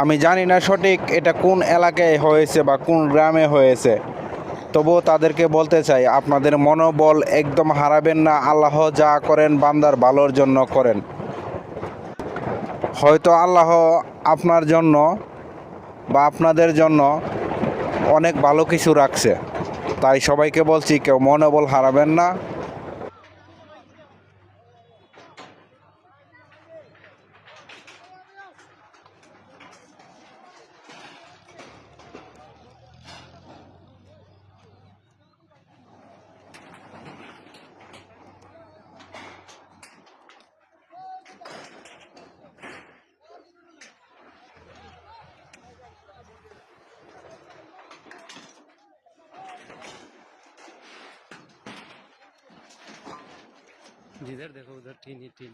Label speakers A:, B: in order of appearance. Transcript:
A: আমি জানি না সঠিক এটা কোন এলাকায় হয়েছে বা কোন গ্রামে হয়েছে, তবুও তাদেরকে বলতে চাই আপনাদের মনোবল একদম হারাবেন না। আল্লাহ যা করেন বান্দার ভালোর জন্য করেন। হয়তো আল্লাহ আপনার জন্য বা আপনাদের জন্য অনেক ভালো কিছু রাখছে, তাই সবাইকে বলছি কেউ মনোবল হারাবেন না।
B: जिधर देखो उधर टीन ही टीन।